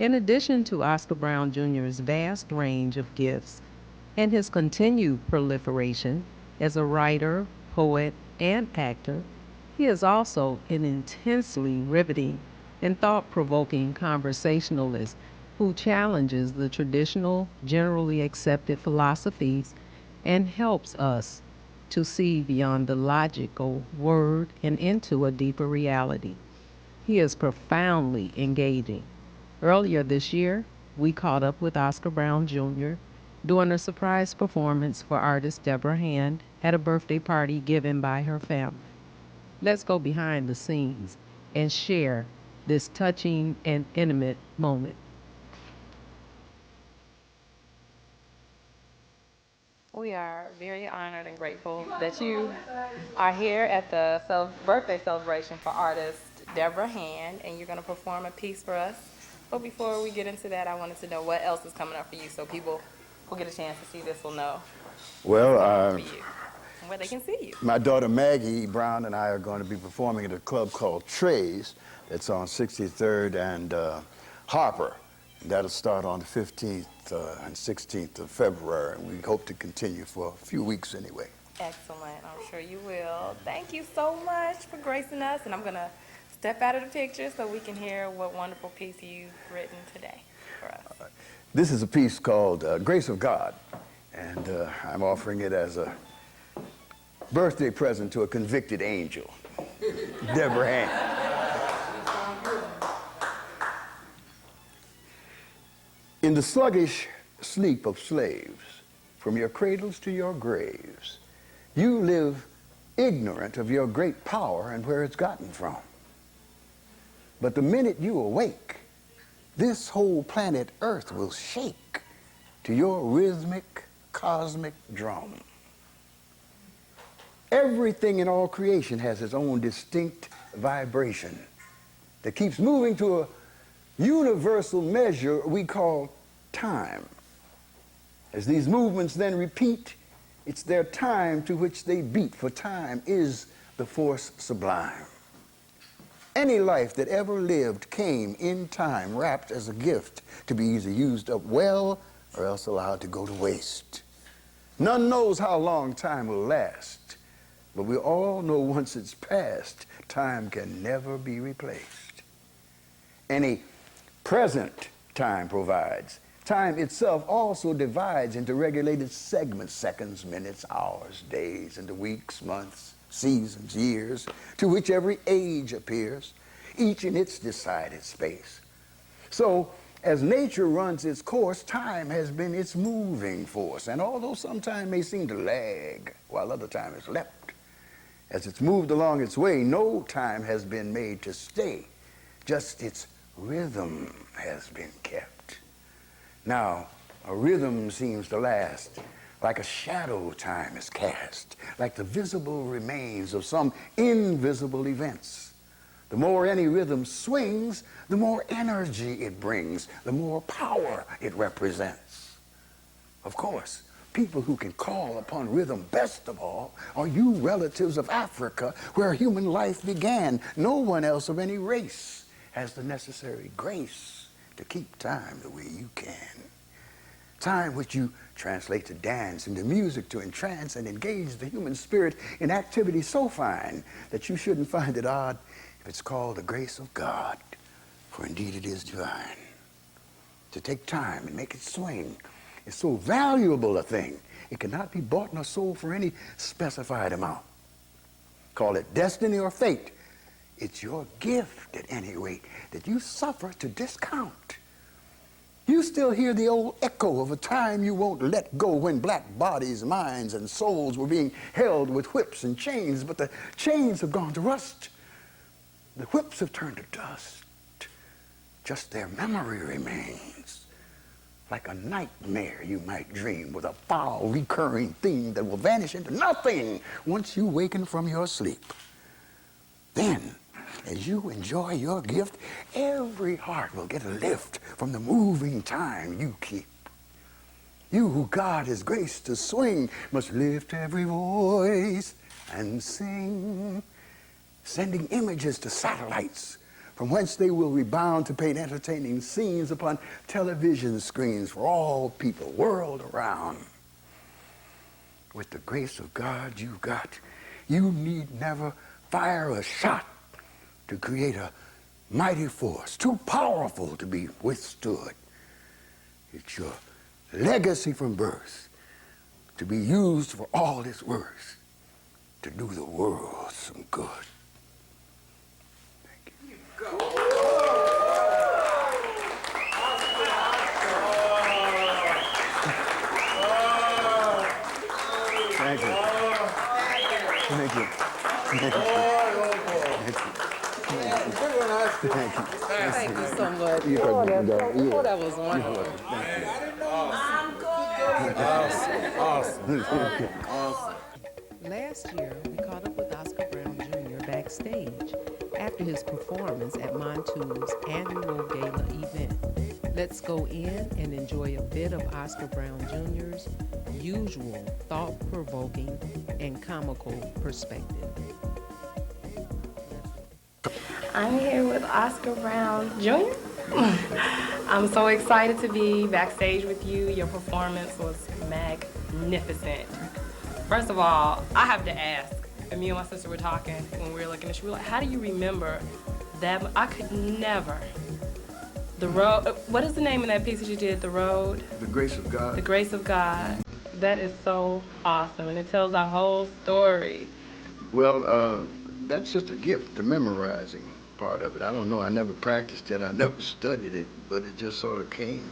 In addition to Oscar Brown Jr.'s vast range of gifts and his continued proliferation as a writer, poet, and actor, he is also an intensely riveting and thought provoking conversationalist who challenges the traditional, generally accepted philosophies and helps us to see beyond the logical word and into a deeper reality. He is profoundly engaging. Earlier this year, we caught up with Oscar Brown Jr. during a surprise performance for artist Debra Hand at a birthday party given by her family. Let's go behind the scenes and share this touching and intimate moment. We are very honored and grateful that you are here at the birthday celebration for artist Debra Hand, and you're going to perform a piece for us. But before we get into that, I wanted to know what else is coming up for you so people who get a chance to see this will know Well, for you and where they can see you. my daughter Maggie Brown and I are going to be performing at a club called Trey's that's on 63rd and Harper. That'll start on the 15th and 16th of February, and we hope to continue for a few weeks anyway. Excellent. I'm sure you will. Thank you so much for gracing us, and I'm going to step out of the picture so we can hear what wonderful piece you've written today for us. This is a piece called Grace of God, and I'm offering it as a birthday present to a convicted angel, Debra Hand. In the sluggish sleep of slaves, from your cradles to your graves, you live ignorant of your great power and where it's gotten from. But the minute you awake, this whole planet Earth will shake to your rhythmic, cosmic drum. Everything in all creation has its own distinct vibration that keeps moving to a universal measure we call time. As these movements then repeat, it's their time to which they beat, for time is the force sublime. Any life that ever lived came in time, wrapped as a gift to be either used up well or else allowed to go to waste. None knows how long time will last, but we all know once it's past, time can never be replaced. Any present time provides. Time itself also divides into regulated segments, seconds, minutes, hours, days, into weeks, months, seasons, years, to which every age appears, each in its decided space. So, as nature runs its course, time has been its moving force, and although some time may seem to lag, while other time has leapt, as it's moved along its way, no time has been made to stay, just its rhythm has been kept. Now, a rhythm seems to last like a shadow time is cast, like the visible remains of some invisible events. The more any rhythm swings, the more energy it brings, the more power it represents. Of course, people who can call upon rhythm best of all are you relatives of Africa, where human life began. No one else of any race has the necessary grace to keep time the way you can. Time which you translate to dance and to music to entrance and engage the human spirit in activity so fine that you shouldn't find it odd if it's called the grace of God, for indeed it is divine. To take time and make it swing is so valuable a thing, it cannot be bought nor sold for any specified amount. Call it destiny or fate. It's your gift, at any rate, that you suffer to discount. You still hear the old echo of a time you won't let go, when black bodies, minds, and souls were being held with whips and chains, but the chains have gone to rust. The whips have turned to dust. Just their memory remains. Like a nightmare you might dream, with a foul, recurring theme that will vanish into nothing once you waken from your sleep. Then, as you enjoy your gift, every heart will get a lift from the moving time you keep. You who God has graced to swing must lift every voice and sing, sending images to satellites from whence they will rebound to paint entertaining scenes upon television screens for all people, world around. With the grace of God you need never fire a shot to create a mighty force, too powerful to be withstood. It's your legacy from birth to be used for all it's worth, to do the world some good. Thank you. Thank you. Thank you. Thank you. Thank you so much. That was wonderful. Awesome. Last year, we caught up with Oscar Brown Jr. backstage after his performance at Montu's annual gala event. Let's go in and enjoy a bit of Oscar Brown Jr.'s usual thought-provoking and comical perspective. I'm here with Oscar Brown Jr. I'm so excited to be backstage with you. Your performance was magnificent. First of all, I have to ask, and me and my sister were talking when we were looking at you, we were like, how do you remember that? I could never. The Road, what is the name of that piece that you did, The Road? The Grace of God. The Grace of God. That is so awesome, and it tells our whole story. Well, that's just a gift, the memorizing part of it. I don't know, I never practiced it, I never studied it, but it just sort of came.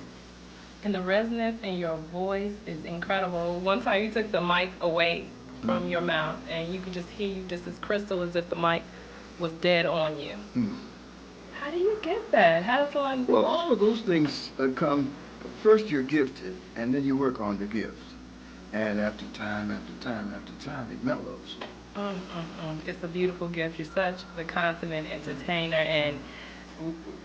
And the resonance in your voice is incredible. One time you took the mic away from your mouth, and you could just hear you just as crystal as if the mic was dead on you. How do you get that? How does one... Well, all of those things come, first you're gifted, and then you work on the gift. And after time, it mellows. It's a beautiful gift. You're such the consummate entertainer, and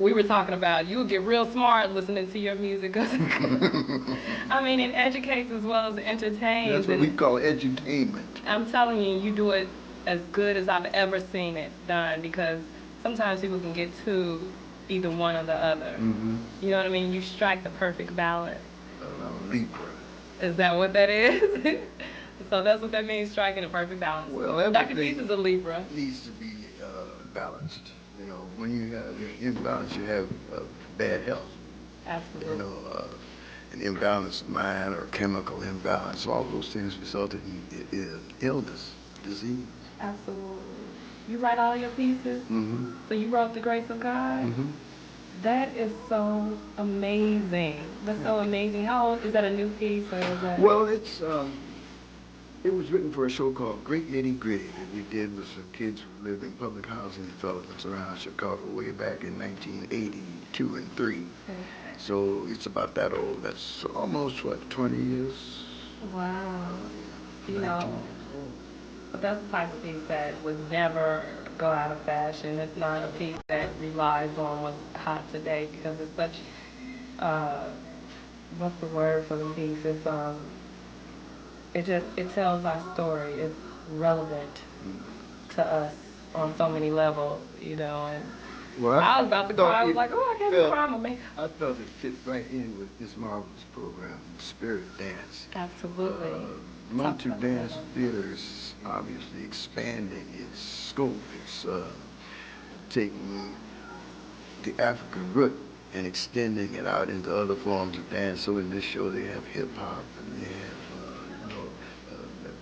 we were talking about you would get real smart listening to your music. I mean, it educates as well as entertains. That's what we call edutainment. I'm telling you, you do it as good as I've ever seen it done, because sometimes people can get to either one or the other. You know what I mean? You strike the perfect balance. Libra. Is that what that is? So that's what that means, striking the perfect balance. Well, Dr. Keith is a Libra. Needs to be balanced. You know, when you have imbalance, you have bad health. Absolutely. You know, an imbalance of mind or chemical imbalance, all those things result in illness, disease. Absolutely. You write all your pieces? So you wrote The Grace of God? That is so amazing. That's so amazing. How old is that? A new piece, or is that? Well, it was written for a show called Great Nitty Gritty that we did with some kids who lived in public housing developments around Chicago way back in 1982 and 3. So it's about that old. That's almost, 20 years? Wow. You know, but that's the type of piece that would never go out of fashion. It's not a piece that relies on what's hot today, because it's such, what's the word for the piece? It's, it tells our story. It's relevant to us on so many levels, you know. And well, I was about to cry. I was like, oh, I can't be crying, man. I felt it fit right in with this marvelous program, Spirit Dance. Absolutely. Montu Dance Theater is obviously expanding its scope. It's taking the African root and extending it out into other forms of dance. So in this show they have hip hop and they have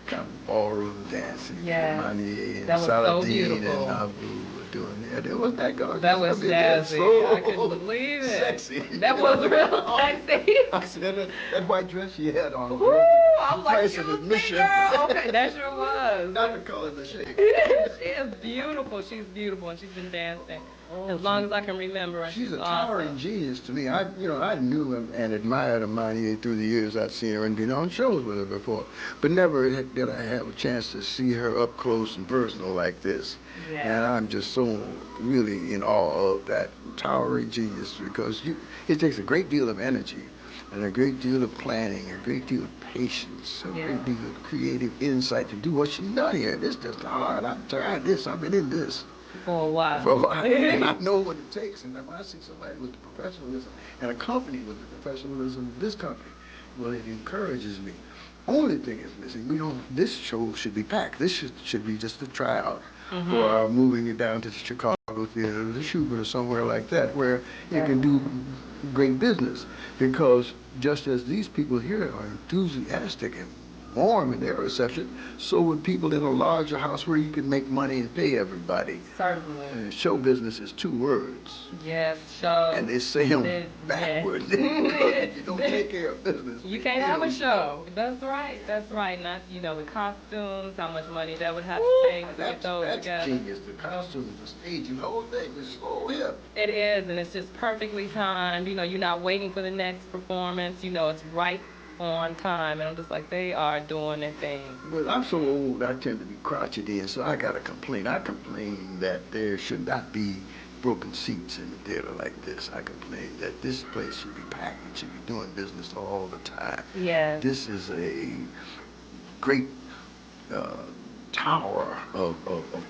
kind of ballroom dancing. Yeah, Mani and that was so Saladin beautiful. and Abu were doing that. It was that gorgeous. That was jazzy. So I couldn't believe it. Sexy. That was real sexy. I said that white dress she had on. Woo! I was like, Price of excuse me, admission. girl. Okay, that sure was. Not the color of the shade. She is beautiful. She's beautiful, and she's been dancing as long as I can remember. And She's a awesome. towering genius to me. I knew and admired Amani through the years I'd seen her and been on shows with her before, but never did I have a chance to see her up close and personal like this. Yeah. And I'm just so really in awe of that towering genius, because it takes a great deal of energy and a great deal of planning, a great deal of patience, a great deal of creative insight to do what she's done here. This is just hard. I've tried this. I've been in this. For a while. For a while. And I know what it takes. And when I see somebody with the professionalism and a company with the professionalism of this company, well, it encourages me. Only thing is missing, this show should be packed. This should be just a tryout for moving it down to the Chicago Theater or the Schubert or somewhere like that where you can do great business. Because just as these people here are enthusiastic and warm in their reception, so would people in a larger house where you can make money and pay everybody. Certainly. Show business is 2 words. Yes, show. And they say them backwards. If you don't take care of business, You can't have a show. That's right. That's right. Not, the costumes, how much money that would have to take to get those That's together. genius. The costumes, the staging, the whole thing is so hip. It is, and it's just perfectly timed. You're not waiting for the next performance. It's right on time. And I'm just like, they are doing their thing. But I'm so old, I tend to be crotchety, and so I got to complain. I complain that there should not be broken seats in the theater like this. I complain that this place should be packed. It should be doing business all the time. Yes. This is a great tower of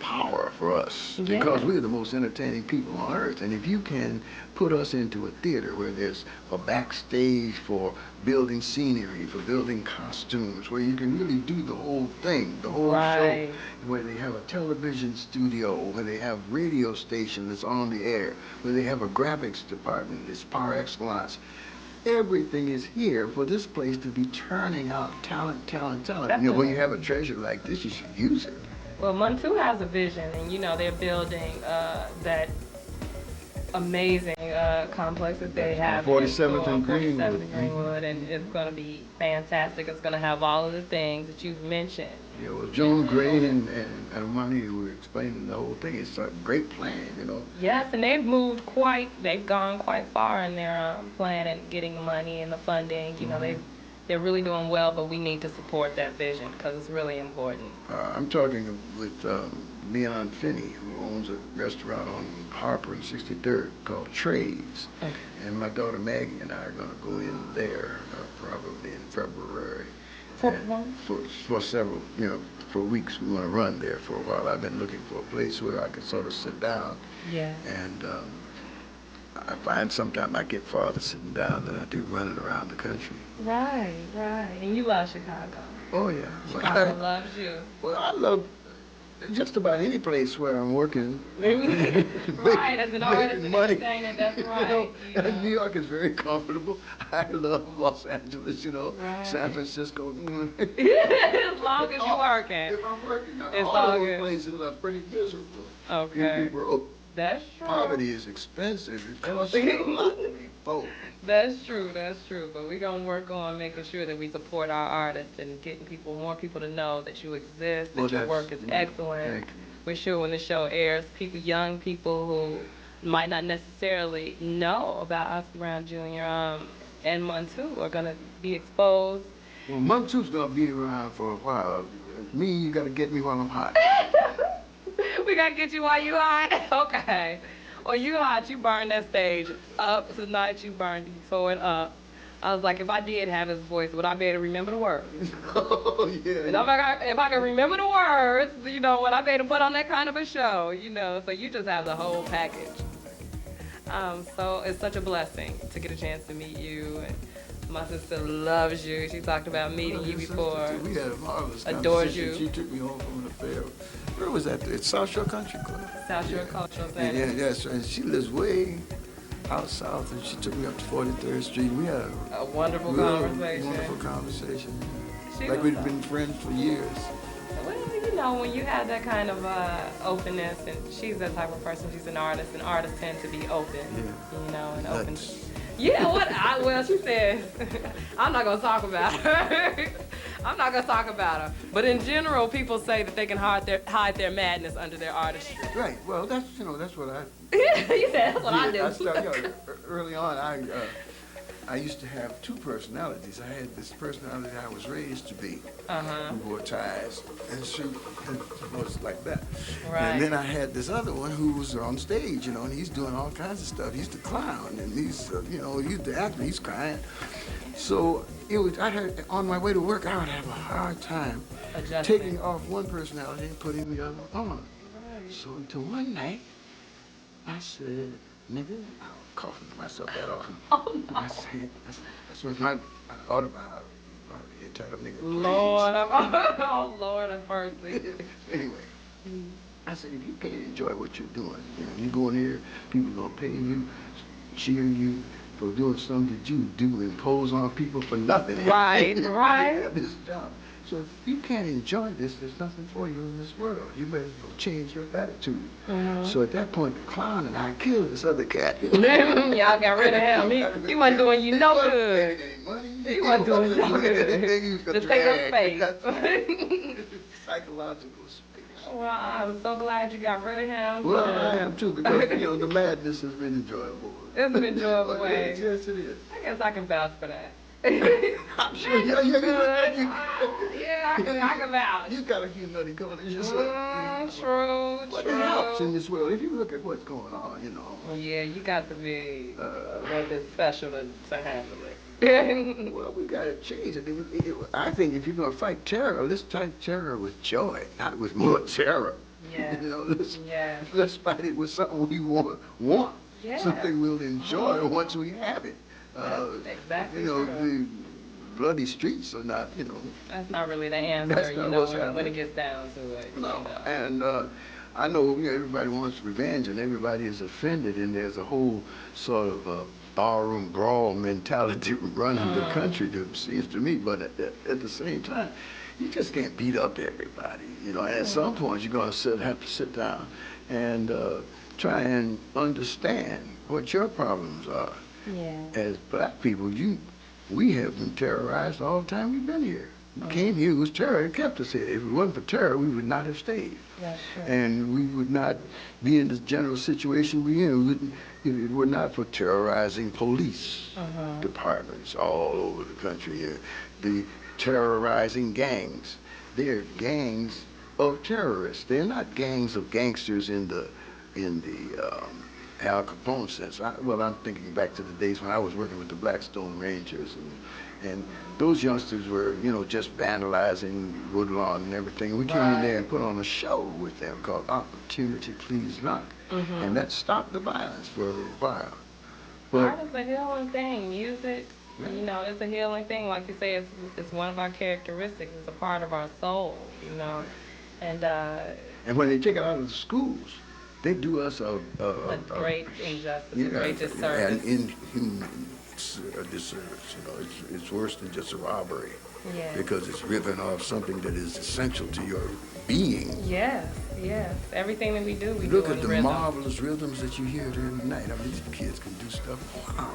power for us because we're the most entertaining people on earth. And if you can put us into a theater where there's a backstage for building scenery, for building costumes, where you can really do the whole thing, the whole show, where they have a television studio, where they have radio station that's on the air, where they have a graphics department that's par excellence. Everything is here for this place to be turning out talent. When you have a treasure like this, you should use it. Well, Montu has a vision, and they're building that amazing complex that they have. 47th and Greenwood. 47th and Greenwood, and it's going to be fantastic. It's going to have all of the things that you've mentioned. Yeah, well, Joan Gray and Armani were explaining the whole thing. It's a great plan, Yes, and they've gone quite far in their plan and getting the money and the funding. They're really doing well, but we need to support that vision because it's really important. I'm talking with Leon Finney, who owns a restaurant on Harper and 63rd called Trades. Okay. And my daughter Maggie and I are going to go in there probably in February. For several, for weeks we want to run there for a while. I've been looking for a place where I can sort of sit down. Yeah. And I find sometimes I get farther sitting down than I do running around the country. Right. And you love Chicago. Oh, yeah. Chicago loves you. Well, I love just about any place where I'm working. Right, as an artist and money. everything, that's right. New York is very comfortable. I love Los Angeles, Right. San Francisco. As long as you're working. If I'm working, It's all all those good. places are pretty miserable. Okay. You're broke. That's true. Poverty is expensive. It costs you a lot to be broke. That's true. But we're going to work on making sure that we support our artists and getting more people to know that you exist, that your work is excellent. Thank you. We're sure when the show airs, young people who might not necessarily know about Oscar Brown Jr. And Montu are going to be exposed. Well, Montu's going to be around for a while. Me, you got to get me while I'm hot. We got to get you while you hot? Okay. Well, you hot, you burned that stage up tonight. You burned it forward up. I was like, if I did have his voice, would I be able to remember the words? Oh, yeah. And if I can remember the words, would I be able to put on that kind of a show, so you just have the whole package. So it's such a blessing to get a chance to meet you. And my sister loves you. She talked about meeting you before. We had a marvelous Adores conversation. you. She took me home from an affair. Where was that? It's South Shore Country Club. South Shore Cultural Center. Yeah. And she lives way out south, and she took me up to 43rd Street. We had A wonderful real conversation. wonderful conversation. She Like was we'd so- been friends for years. Well, when you have that kind of openness, and she's that type of person, she's an artist, and artists tend to be open, and open. Nuts. She said, I'm not going to talk about her. I'm not going to talk about her. But in general, people say that they can hide their madness under their artistry. Right. Well, that's what I. You said, that's what I do. Early on, I used to have 2 personalities. I had this personality I was raised to be, who wore ties and suit and was like that. Right. And then I had this other one who was on stage, and he's doing all kinds of stuff. He's the clown, and he's the actor. He's crying. So on my way to work, I would have a hard time Adjusting. taking off one personality and putting the other on. So until one night, I said, nigga, I was coughing to myself that often. Oh, no. I said, that's when I thought about it. Tell them nigga, Lord, oh, Lord of mercy. Anyway, I said, if you can't enjoy what you're doing, you go in here, people gonna pay you, cheer you for doing something that you do, impose on people for nothing. Right, right. You have this job. So if you can't enjoy this, there's nothing for you in this world. You better change your attitude. So at that point, the clown and I killed this other cat. Y'all got rid of him. He wasn't doing you no good. He wasn't doing you no good. Just take up space. Psychological space. Well, I'm so glad you got rid of him. Well, I am too, because the madness has been enjoyable. It's an enjoyable way. Yes, it is. I guess I can vouch for that. I'm sure. Yeah, I can vouch. You got a few nutty corners yourself. True. But it helps in this world. If you look at what's going on, Yeah, you got to be a little bit special to handle it. Well, we got to change it. I think if you're going to fight terror, let's fight terror with joy, not with more terror. Yeah. Let's fight it with something we want. Yeah. Something we'll enjoy once we have it. That's exactly The bloody streets are not, That's not really the answer, That's not what's when happening. it gets down to it. No. And I know everybody wants revenge and everybody is offended, and there's a whole sort of barroom brawl mentality running the country, it seems to me. But at the same time, you just can't beat up everybody, And at some point, you're going to have to sit down and try and understand what your problems are. Yeah. As black people, we have been terrorized all the time we've been here. We came here, it was terror, it kept us here. If it wasn't for terror, we would not have stayed. That's true. And we would not be in this general situation we're in. If it were not for terrorizing police departments all over the country here, the terrorizing gangs. They're gangs of terrorists. They're not gangs of gangsters in the Al Capone sense. I'm thinking back to the days when I was working with the Blackstone Rangers, and those youngsters were, just vandalizing Woodlawn and everything. We came in there and put on a show with them called Opportunity Please Knock, and that stopped the violence for a while. Art is a healing thing. Music, it's a healing thing. Like you say, it's one of our characteristics. It's a part of our soul, And when they take it out of the schools, they do us a great injustice, a great disservice. An inhuman disservice. It's worse than just a robbery. Yeah. Because it's ripping off something that is essential to your being. Yes. Everything that we do, we Look do at in the rhythm. marvelous rhythms that you hear every night. I mean, these kids can do stuff. Wow.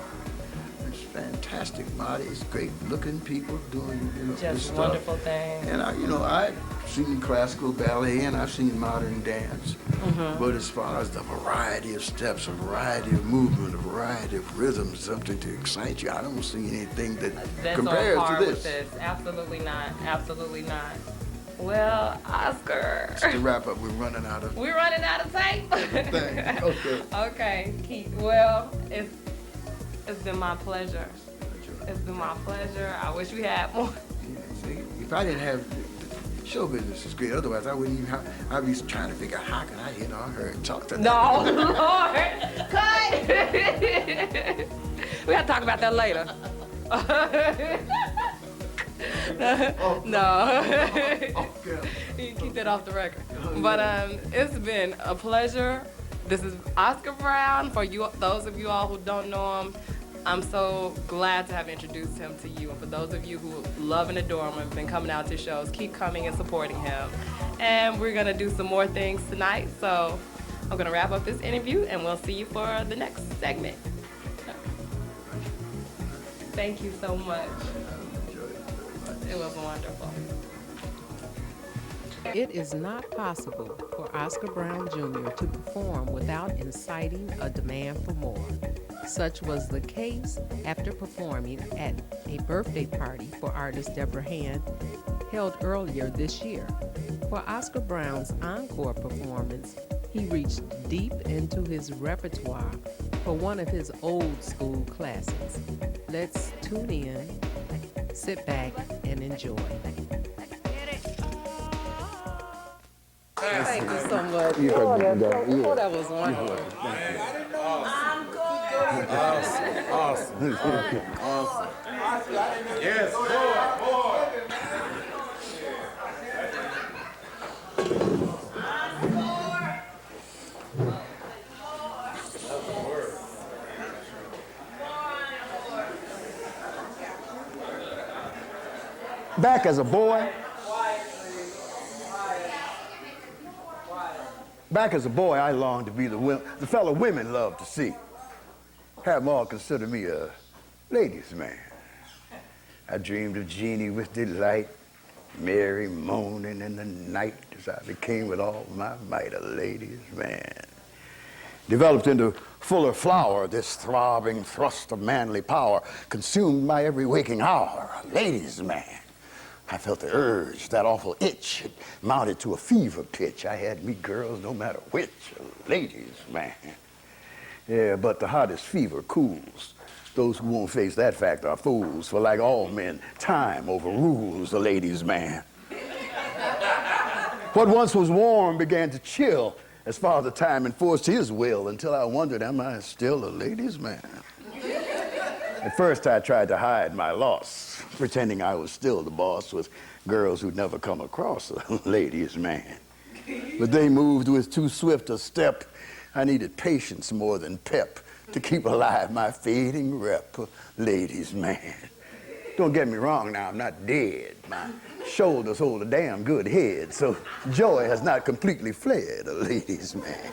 It's fantastic bodies, great looking people doing, this Just stuff. wonderful things. And I've seen classical ballet and I've seen modern dance. But as far as the variety of steps, a variety of movement, a variety of rhythms, something to excite you, I don't see anything that compares to this. With this. Absolutely not. Absolutely not. Well, Oscar. Just to wrap up, we're running out of tape. things. Okay. Okay, Keith. Well, it's been my pleasure. It's been my pleasure. I wish we had more. See, if I didn't have show business is great. Otherwise, I wouldn't even I'd be trying to figure out how can I hit on her and talk to her. No, Lord. Cut. We got to talk about that later. No. You keep that off the record. But it's been a pleasure. This is Oscar Brown. For you, those of you all who don't know him, I'm so glad to have introduced him to you. And for those of you who love and adore him and have been coming out to shows, keep coming and supporting him. And we're going to do some more things tonight. So I'm going to wrap up this interview, and we'll see you for the next segment. Thank you so much. It was wonderful. It is not possible for Oscar Brown Jr. to perform without inciting a demand for more. Such was the case after performing at a birthday party for artist Debra Hand held earlier this year. For Oscar Brown's encore performance, he reached deep into his repertoire for one of his old school classics. Let's tune in, sit back, and enjoy. Thank you so much. You Oh, can that's go. so, Yeah. oh, that was wonderful. Yes, boy. Back as a boy, I longed to be the fellow women love to see. Have them all consider me a ladies' man. I dreamed of Jeannie with delight, Mary moaning in the night as I became with all my might a ladies' man. Developed into fuller flower, this throbbing thrust of manly power consumed my every waking hour, a ladies' man. I felt the urge, that awful itch. It mounted to a fever pitch. I had me girls no matter which, a ladies' man. Yeah, but the hottest fever cools. Those who won't face that fact are fools, for like all men, time overrules the ladies' man. What once was warm began to chill as Father Time enforced his will until I wondered, am I still a ladies' man? At first I tried to hide my loss, pretending I was still the boss with girls who'd never come across a ladies' man. But they moved with too swift a step. I needed patience more than pep to keep alive my fading rep, ladies' man. Don't get me wrong now, I'm not dead. My shoulders hold a damn good head, so joy has not completely fled, a ladies' man.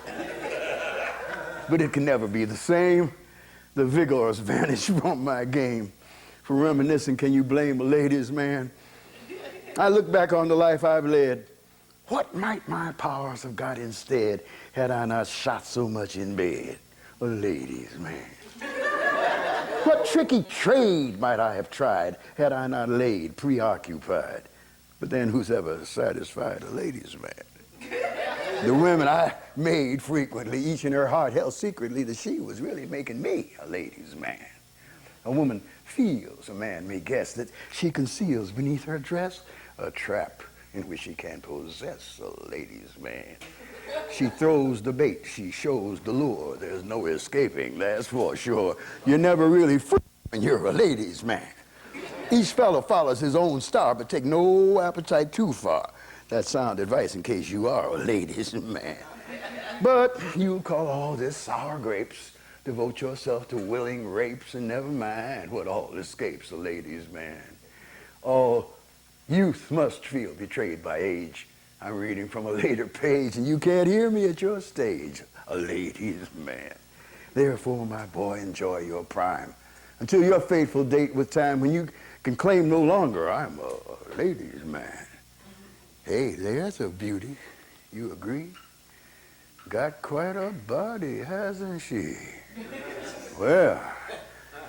But it can never be the same. The vigor has vanished from my game. For reminiscing, can you blame a ladies' man? I look back on the life I've led. What might my powers have got instead had I not shot so much in bed? A ladies' man. What tricky trade might I have tried had I not laid preoccupied? But then who's ever satisfied a ladies' man? The women I made frequently, each in her heart held secretly that she was really making me a ladies' man. A woman feels, a man may guess, that she conceals beneath her dress a trap in which she can possess a ladies' man. She throws the bait, she shows the lure. There's no escaping, that's for sure. You're never really free when you're a ladies' man. Each fellow follows his own star, but take no appetite too far. That's sound advice in case you are a ladies' man. But you call all this sour grapes, devote yourself to willing rapes, and never mind what all escapes a ladies' man. All youth must feel betrayed by age. I'm reading from a later page, and you can't hear me at your stage, a ladies' man. Therefore, my boy, enjoy your prime until your fateful date with time when you can claim no longer I'm a ladies' man. Hey, there's a beauty. You agree? Got quite a body, hasn't she? Well,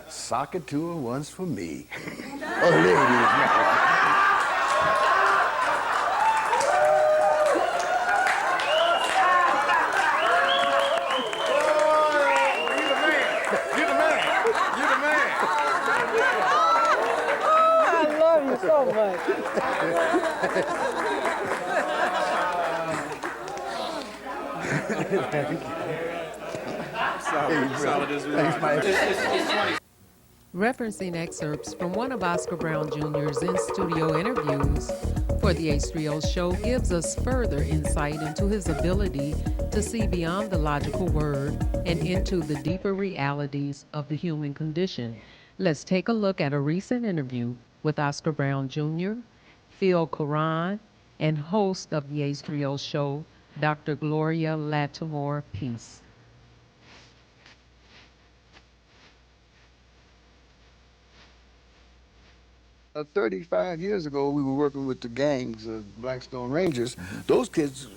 sock it to her once for me. A ladies' man. I love you so much. Solid as we are. Referencing excerpts from one of Oscar Brown Jr.'s in-studio interviews for the H3O show gives us further insight into his ability to see beyond the logical word and into the deeper realities of the human condition. Let's take a look at a recent interview with Oscar Brown Jr., Phil Coran, and host of the H3O show, Dr. Gloria Latimore Peace. 35 years ago, we were working with the gangs of Blackstone Rangers. Those kids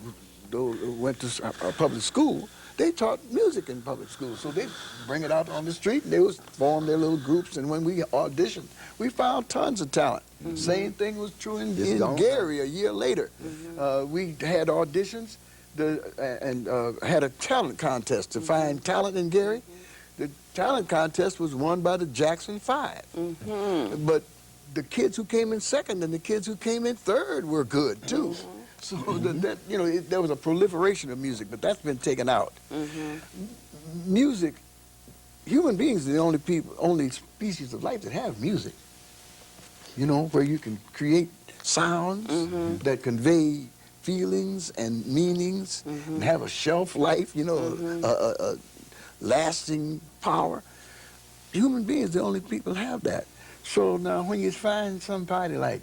went to public school. They taught music in public school, so they bring it out on the street, and they would form their little groups, and when we auditioned, we found tons of talent. Same thing was true in Gary a year later. We had auditions and had a talent contest to find talent in Gary. The talent contest was won by the Jackson Five. But the kids who came in second and the kids who came in third were good, too. So there was a proliferation of music, but that's been taken out. Music, human beings are the only species of life that have music. You know, where you can create sounds that convey feelings and meanings and have a shelf life, you know, a lasting power. Human beings, the only people have that. So now when you find somebody like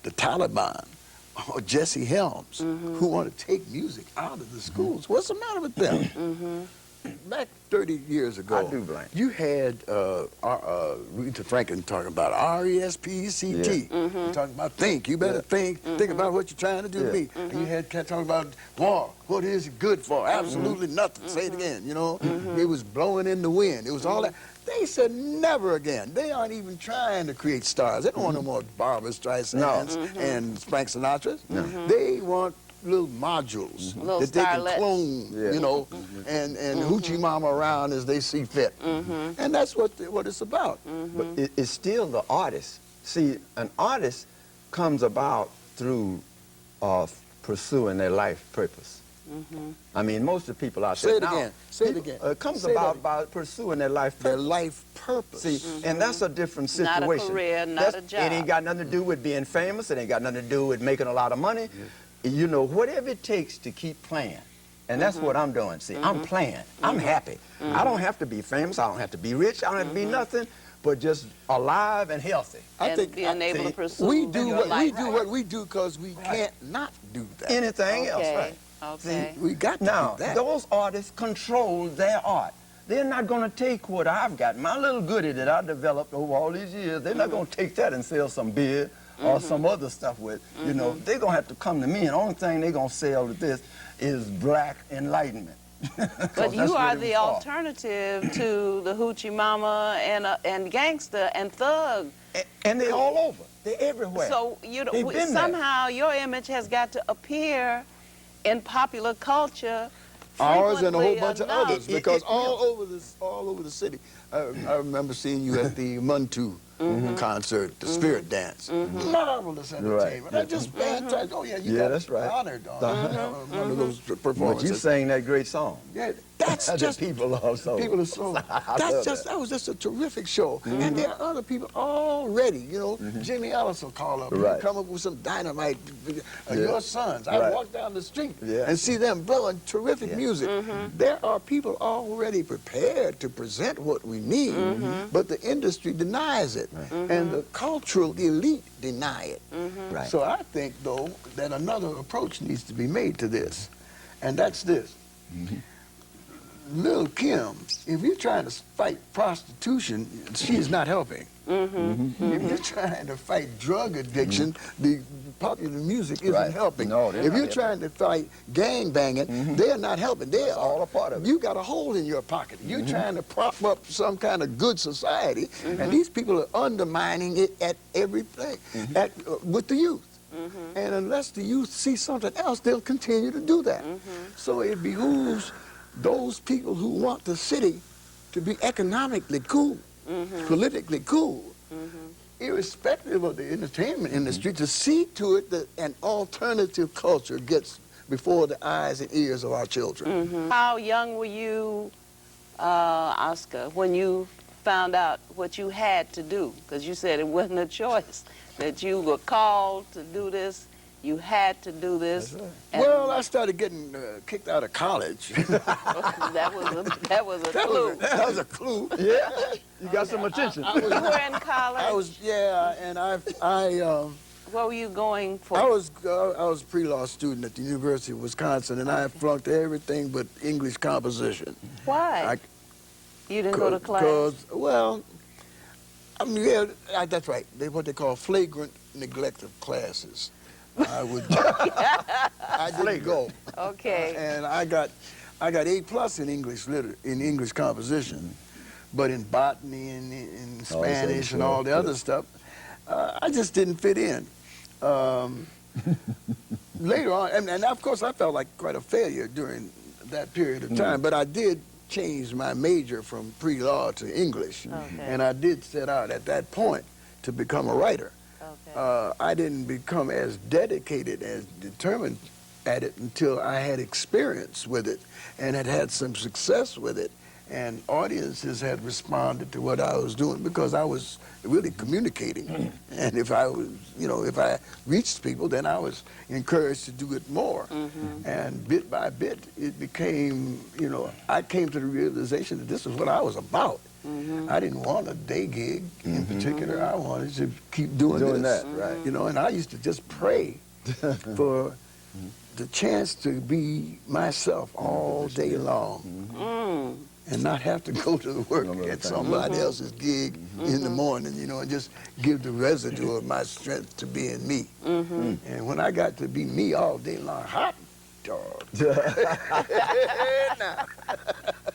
the Taliban or Jesse Helms who want to take music out of the schools, what's the matter with them? Back 30 years ago, I do blame. you had Rita Franklin talking about RESPCT, talking about think. You better think about what you're trying to do to me. And you had Cat talking about war. What is it good for? Absolutely nothing. Say it again, you know. It was blowing in the wind. It was all that. They said never again. They aren't even trying to create stars. They don't want no more Barbra Streisands and Frank Sinatras. They want little modules that they can clone, you know, and hoochie mama around as they see fit. And that's what it's about. But it's still the artist. See, an artist comes about through pursuing their life purpose. I mean, most of the people out there Say it now, again. Say it again. It comes about by pursuing their life purpose. Their life purpose. See, and that's a different situation. Not a career, not a job. It ain't got nothing to do with being famous. It ain't got nothing to do with making a lot of money. You know, whatever it takes to keep playing. And that's what I'm doing. See, I'm playing. I'm happy. I don't have to be famous. I don't have to be rich. I don't have to be nothing, but just alive and healthy. I think being able to pursue we do your what life. we do because we can't not do that. Anything else, right? Okay. We got to Now, do that. those artists control their art. They're not going to take what I've got, my little goodie that I developed over all these years, they're not going to take that and sell some beer or some other stuff with. You know, they're going to have to come to me, and the only thing they're going to sell with this is black enlightenment. But you are the alternative to the hoochie mama and gangster and thug. And they're all over. They're everywhere. So They've been there. somehow your image has got to appear in popular culture. Ours and a whole frequently bunch of enough. others, because all over the city. I remember seeing you at the Muntu concert, the Spirit Dance. Marvelous entertainment. Right. Just fantastic. Oh yeah, you Yeah, got that's right. honored on one of those But performances. you sang that great song. Yeah, that's The just people also. People are so. That was just a terrific show, and there are other people already. You know, Jimmy Ellis will call up and come up with some dynamite. Your sons. I walk down the street and see them blowing terrific music. There are people already prepared to present what we need, but the industry denies it, and the cultural elite deny it. Right. So I think, though, that another approach needs to be made to this, and that's this. Lil' Kim, if you're trying to fight prostitution, she's not helping. If you're trying to fight drug addiction, the popular music isn't helping. No, they're if not you're helping. trying to fight gang banging, they're not helping. They're all a part of it. You got a hole in your pocket. You're trying to prop up some kind of good society, and these people are undermining it at everything, with the youth. And unless the youth see something else, they'll continue to do that. So it behooves those people who want the city to be economically cool, politically cool, irrespective of the entertainment industry, to see to it that an alternative culture gets before the eyes and ears of our children. How young were you, Oscar, when you found out what you had to do? Because you said it wasn't a choice, that you were called to do this. You had to do this. And Well, I started getting kicked out of college. that was a clue. That was a clue. Yeah, you got some attention. You were in college. What were you going for? I was a pre-law student at the University of Wisconsin, and I flunked everything but English composition. Why? You didn't go to class? Because, well, I mean, yeah, that's right. What they call flagrant neglect of classes. I didn't go. Okay. And I got A+ in English composition, but in botany and in Spanish and all the other stuff, I just didn't fit in. Later on, and of course I felt like quite a failure during that period of time, but I did change my major from pre-law to English, and I did set out at that point to become a writer. I didn't become as dedicated, as determined at it until I had experience with it and had had some success with it. And audiences had responded to what I was doing because I was really communicating. And if I was, if I reached people, then I was encouraged to do it more. And bit by bit, it became, I came to the realization that this is what I was about. I didn't want a day gig in particular. I wanted to keep doing this. That, right. And I used to just pray for the chance to be myself all day long. And not have to go to work at somebody else's gig in the morning, and just give the residue of my strength to being me. And when I got to be me all day long, hot dog.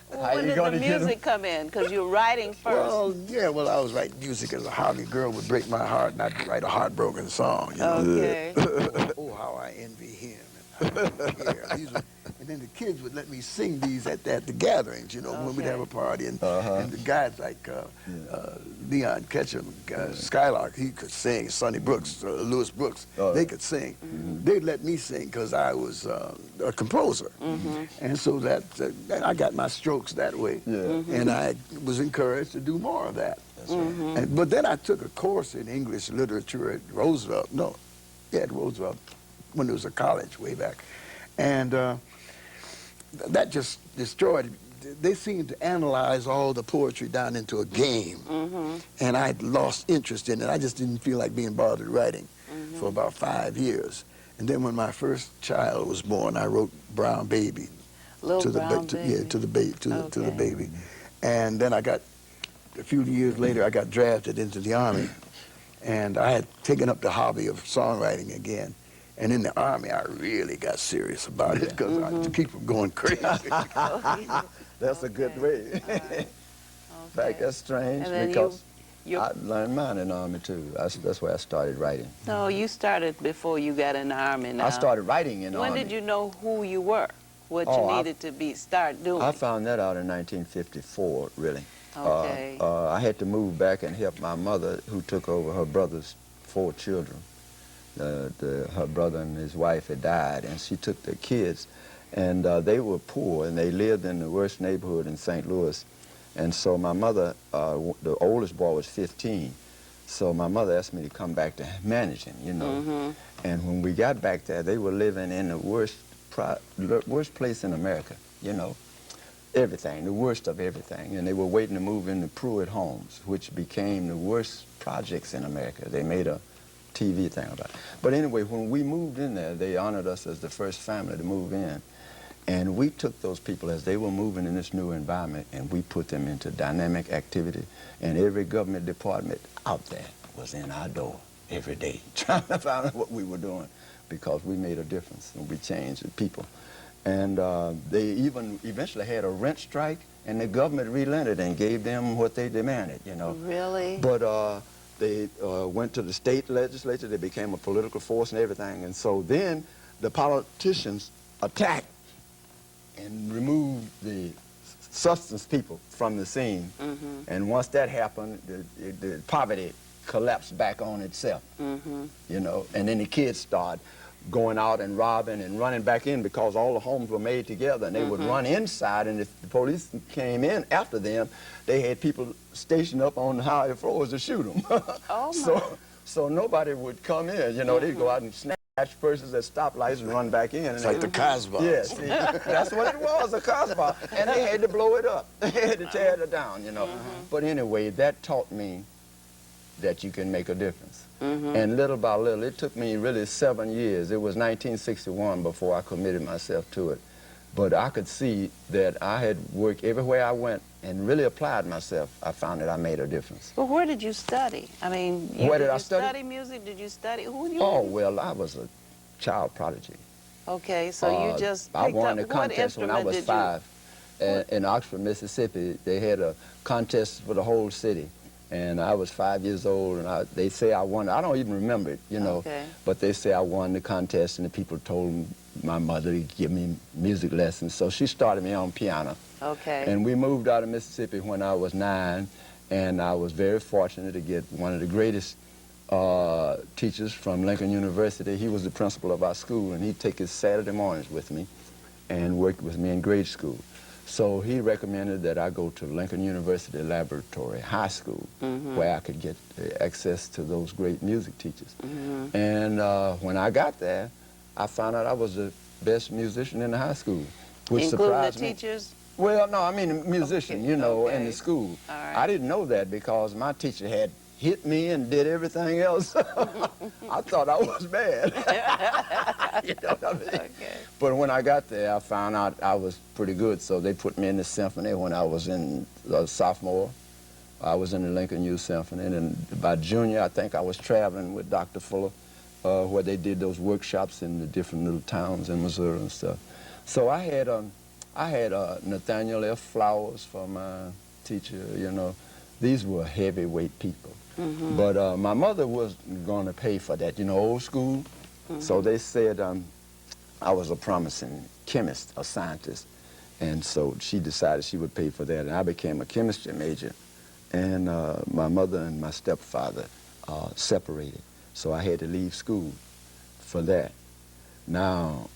Well, when did the music come in? Because you're writing first. Well, I was writing music as a hobby. Girl would break my heart, and I'd write a heartbroken song. Okay. Oh, how I envy him. And then the kids would let me sing these at the gatherings, when we'd have a party. And the guys like Leon Ketchum, Skylark, he could sing. Sonny Brooks, Lewis Brooks, they could sing. They'd let me sing because I was a composer. And so that I got my strokes that way. And I was encouraged to do more of that. But then I took a course in English literature at Roosevelt. At Roosevelt, when there was a college way back. And that just destroyed it. They seemed to analyze all the poetry down into a game. And I lost interest in it. I just didn't feel like being bothered writing for about 5 years. And then when my first child was born, I wrote Brown Baby. To the baby. And then a few years later, I got drafted into the Army. And I had taken up the hobby of songwriting again. And in the Army, I really got serious about it because I keep from going crazy. That's a good way. In fact, that's strange because I learned mine in the Army too. That's where I started writing. No, you started before you got in the Army now. I started writing in the Army. When did you know who you were? What you needed to start doing? I found that out in 1954, really. Okay. I had to move back and help my mother, who took over her brother's 4 children. Her brother and his wife had died, and she took their kids, and they were poor, and they lived in the worst neighborhood in St. Louis. And so my mother, the oldest boy was 15, so my mother asked me to come back to manage him, And when we got back there, they were living in the worst place in America, everything, the worst of everything. And they were waiting to move into Pruitt homes, which became the worst projects in America. They made a TV thing about it. But anyway, when we moved in there, they honored us as the first family to move in. And we took those people as they were moving in this new environment, and we put them into dynamic activity. And every government department out there was in our door every day trying to find out what we were doing, because we made a difference and we changed the people. And they even eventually had a rent strike, and the government relented and gave them what they demanded, Really? But they went to the state legislature. They became a political force and everything. And so then the politicians attacked and removed the substance people from the scene. And once that happened, the poverty collapsed back on itself, and then the kids started going out and robbing and running back in because all the homes were made together, and they would run inside, and if the police came in after them, they had people stationed up on the higher floors to shoot them. So nobody would come in, they'd go out and snatch purses at stoplights and run back in. It's like the Casbah. Yes, that's what it was, a Casbah. And they had to blow it up. They had to tear it down, But anyway, that taught me that you can make a difference. And little by little, it took me really 7 years. It was 1961 before I committed myself to it. But I could see that I had worked everywhere I went and really applied myself. I found that I made a difference. Well, where did you study? I mean, where did I study music? Did you study? Who did you? Oh, well, I was a child prodigy. Okay, so you just picked I won up the contest when I was 5. In Oxford, Mississippi. They had a contest for the whole city. And I was 5 years old, and they say I won. I don't even remember it, Okay. But they say I won the contest, and the people told my mother to give me music lessons. So she started me on piano. Okay. And we moved out of Mississippi when I was 9, and I was very fortunate to get one of the greatest teachers from Lincoln University. He was the principal of our school, and he'd take his Saturday mornings with me and work with me in grade school. So he recommended that I go to Lincoln University Laboratory High School, where I could get access to those great music teachers. And when I got there, I found out I was the best musician in the high school, which Including surprised the me. teachers? Well, no, I mean a musician, Okay, you know, in okay. the school. All right. I didn't know that because my teacher had hit me and did everything else. I thought I was bad. You know what I mean? Okay. But when I got there, I found out I was pretty good, so they put me in the symphony when I was in sophomore. I was in the Lincoln Youth Symphony, and by junior, I think I was traveling with Dr. Fuller, where they did those workshops in the different little towns in Missouri and stuff. So I had Nathaniel F. Flowers for my teacher, you know. These were heavyweight people. But my mother wasn't going to pay for that, you know, old school. So they said I was a promising chemist, a scientist. And so she decided she would pay for that, and I became a chemistry major. And my mother and my stepfather separated, so I had to leave school for that. Now,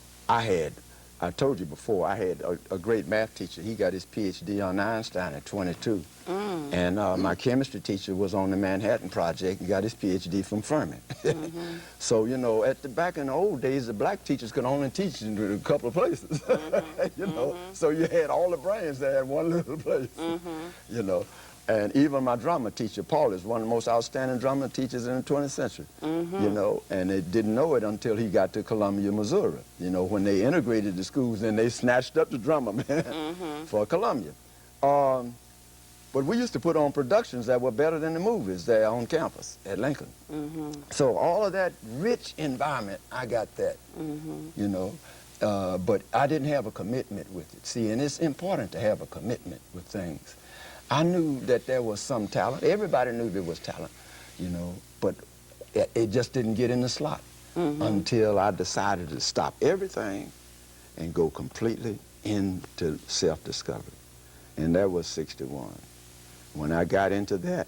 I told you before, I had a great math teacher. He got his PhD on Einstein at 22. And my chemistry teacher was on the Manhattan Project and got his PhD from Fermi. So, you know, back in the old days, the black teachers could only teach in a couple of places, you know. So you had all the brains there in one little place, you know. And even my drama teacher, Paul, is one of the most outstanding drama teachers in the 20th century, you know, and they didn't know it until he got to Columbia, Missouri. You know, when they integrated the schools, then they snatched up the drama, man, for Columbia. But we used to put on productions that were better than the movies there on campus at Lincoln. So all of that rich environment, I got that, you know, but I didn't have a commitment with it. See, and it's important to have a commitment with things. I knew that there was some talent. Everybody knew there was talent, you know, but it just didn't get in the slot until I decided to stop everything and go completely into self-discovery. And that was 61. When I got into that,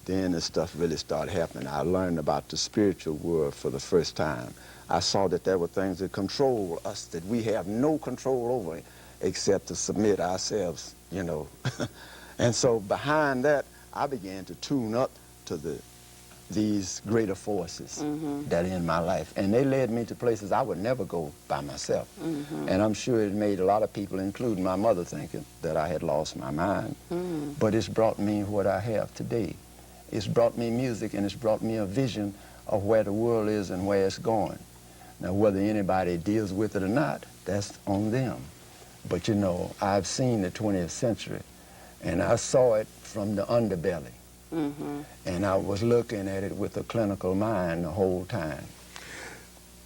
then the stuff really started happening. I learned about the spiritual world for the first time. I saw that there were things that control us that we have no control over except to submit ourselves, you know. And so behind that, I began to tune up to these greater forces that are in my life. And they led me to places I would never go by myself. And I'm sure it made a lot of people, including my mother, thinking that I had lost my mind. But it's brought me what I have today. It's brought me music, and it's brought me a vision of where the world is and where it's going. Now, whether anybody deals with it or not, that's on them. But you know, I've seen the 20th century, and I saw it from the underbelly. And I was looking at it with a clinical mind the whole time.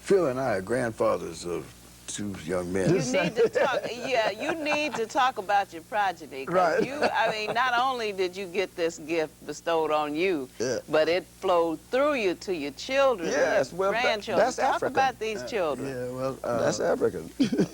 Phil and I are grandfathers of two young men. You need to talk, yeah, you need to talk about your progeny. 'Cause Right. you, I mean, not only did you get this gift bestowed on you, Yeah. but it flowed through you to your children, Yes, and well, your grandchildren. that's Talk African. about these children. Yeah, well, That's African.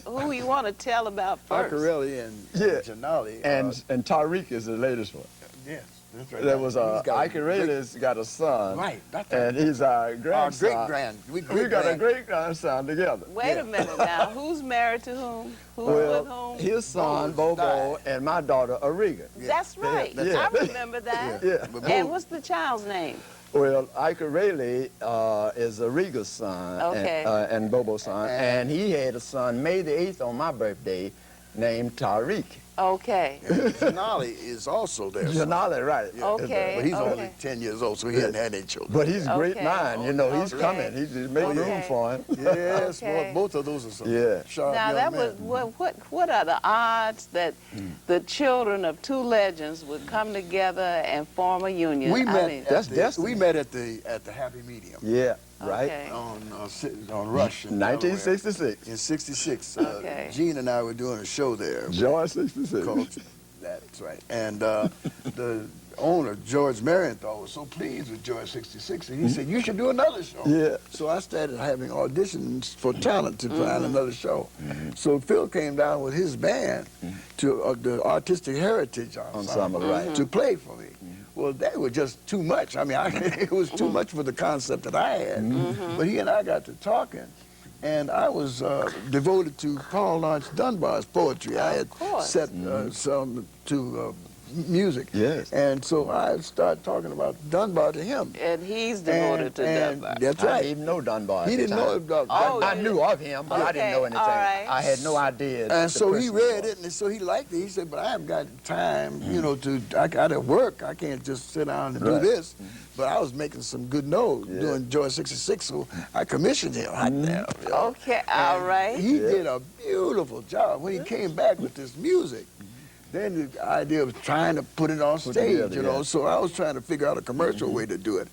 Who you want to tell about first? Akareli and Yeah. Janali. And Tariq is the latest one. Yes, that's right. There was He's got a Icareli's got a son. Right, that's And he's our grandson. We got a great-grandson together. Wait a minute now. Who's married to whom? Who's with Well, whom? his son, Bobo, and my daughter, Ariga. That's right. Yeah. I remember that. Yeah. And what's the child's name? Well, Icareli is Ariga's son Okay. and Bobo's son, and he had a son May the 8th on my birthday named Tariq. Okay. Janali is also there. Janali, right. Okay. But he's okay. only 10 years old, so he hasn't had any children. But he's a great Okay. mind, you know, he's Okay. coming. He's just making room Okay. for him. Yes, Okay. well, both of those are some Yeah. sharp Now young that men. was what are the odds that the children of two legends would come together and form a union? We I met. mean, That's destiny. We met at the Happy Medium Yeah, right. Okay. on Rush in 1966. Delaware. In '66. Okay. Gene and I were doing a show there. George 66. Called, that's right. And the owner, George Marienthal, was so pleased with George 66, and he said, "You should do another show." Yeah. So I started having auditions for talent to find another show. So Phil came down with his band to the Artistic Heritage Ensemble, Right. to play for me. Well, they were just too much. I mean, it was too much for the concept that I had. But he and I got to talking, and I was devoted to Paul Laurence Dunbar's poetry. I had set some to music. Yes. And so I started talking about Dunbar to him. And he's devoted to Dunbar. That's I right. didn't even know Dunbar at He the didn't time. know about Oh, Dunbar. I knew of him, but I didn't know anything. all right. I had no idea. And the so he person read was. it, and so he liked it. He said, but I haven't got time, you know, I got to work. I can't just sit down and do Right. this. But I was making some good notes Yeah. doing George 66, so I commissioned him. Hot damn, you know. Okay, all right. He did a beautiful job. When he came back with this music, then the idea of trying to put it on stage, together, you know. yeah. So I was trying to figure out a commercial way to do it.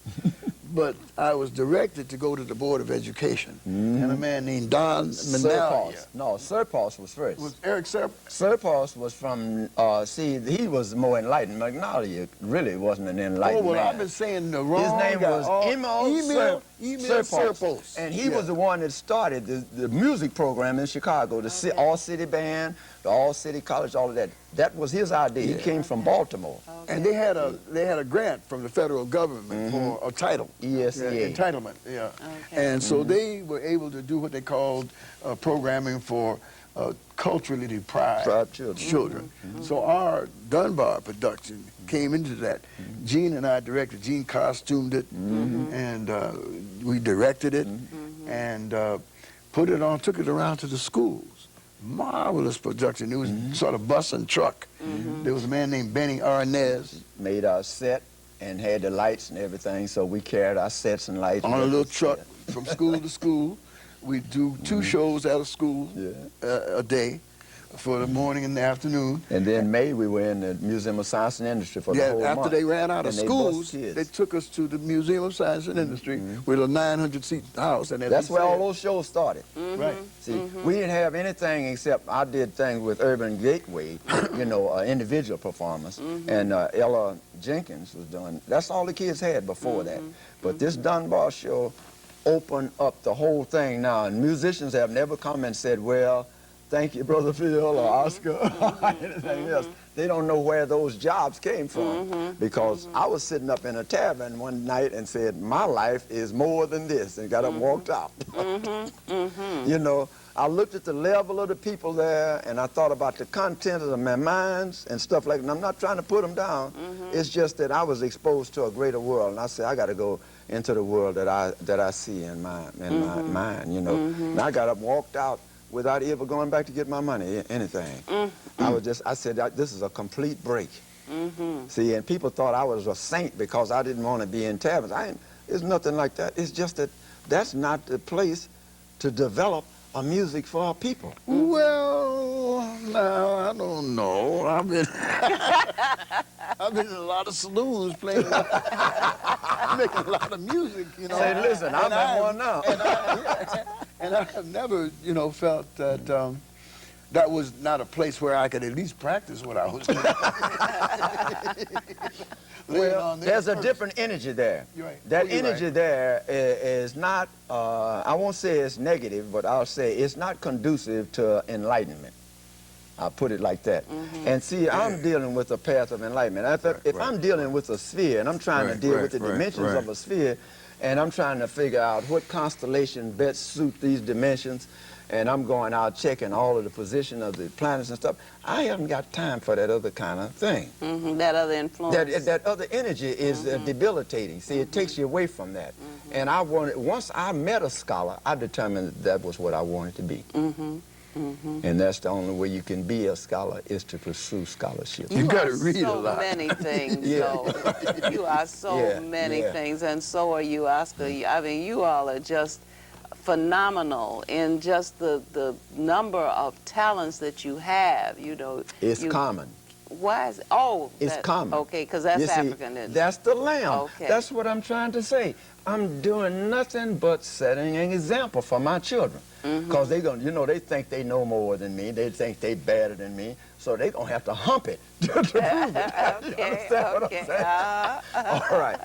But I was directed to go to the Board of Education. And a man named Don Menalia. Serpos. No, Serpos was first. Was Eric Serp? Serpos was from, see, he was more enlightened. Magnolia really wasn't an enlightened Oh, well, man. I've been saying the wrong His name guy. was Emil Serpos. Serpos. And he Yeah. was the one that started the music program in Chicago, the all-city band, the all-city college, all of that. That was his idea. He came from Baltimore. And they had a grant from the federal government for a title. ESEA. Yeah, entitlement, yeah. And so they were able to do what they called programming for culturally deprived children. So our Dunbar production came into that. Gene and I directed. Gene costumed it, and we directed it, and put it on, took it around to the schools. Marvelous production. It was sort of bus and truck. There was a man named Benny Arnaz Made our set and had the lights and everything, so we carried our sets and lights. on a little truck from school to school. We'd do 2 shows out of school a day for the morning and the afternoon. And then May, we were in the Museum of Science and Industry for the whole month. After they ran out of And they schools, bused kids. they took us to the Museum of Science and Industry with a 900-seat house. And as That's he where all said- those shows started. Right. See, we didn't have anything except I did things with Urban Gateway, you know, individual performance, and Ella Jenkins was doing. That's all the kids had before that. But this Dunbar show opened up the whole thing now, and musicians have never come and said, well, thank you, Brother Phil or Oscar or anything else. They don't know where those jobs came from because I was sitting up in a tavern one night and said, my life is more than this, and got up and walked out. You know, I looked at the level of the people there, and I thought about the content of my minds and stuff like that. And I'm not trying to put them down. It's just that I was exposed to a greater world, and I said, I got to go into the world that I see in my mind, you know. And I got up and walked out without ever going back to get my money, anything. I said, this is a complete break. See, and people thought I was a saint because I didn't want to be in taverns. It's nothing like that. It's just that that's not the place to develop a music for our people. Well, now, I don't know. I've been in a lot of saloons playing, making a lot of music, you know. Say, listen, I'm in one now. And I have never, you know, felt that that was not a place where I could at least practice what I was doing. Well, there's a different energy there. You're right. That You're energy right. there is not, I won't say it's negative, but I'll say it's not conducive to enlightenment. I'll put it like that. And see, I'm dealing with a path of enlightenment. If I'm dealing with a sphere and I'm trying to deal with the dimensions of a sphere, and I'm trying to figure out what constellation best suit these dimensions, and I'm going out checking all of the position of the planets and stuff, I haven't got time for that other kind of thing. That other influence. That other energy is debilitating. See, it takes you away from that. And once I met a scholar, I determined that was what I wanted to be. And that's the only way you can be a scholar is to pursue scholarship. You got to read a lot. So many things, though. You are so many things, and so are you, Oscar. I mean, you all are just phenomenal in just the number of talents that you have. You know, It's common. Why is It's common. Okay, because that's You see, African. Isn't it? that's the lamb. Okay. That's what I'm trying to say. I'm doing nothing but setting an example for my children. Because they think they know more than me. They think they better than me. So they're going to have to hump it to prove it. You understand what I'm saying? All right.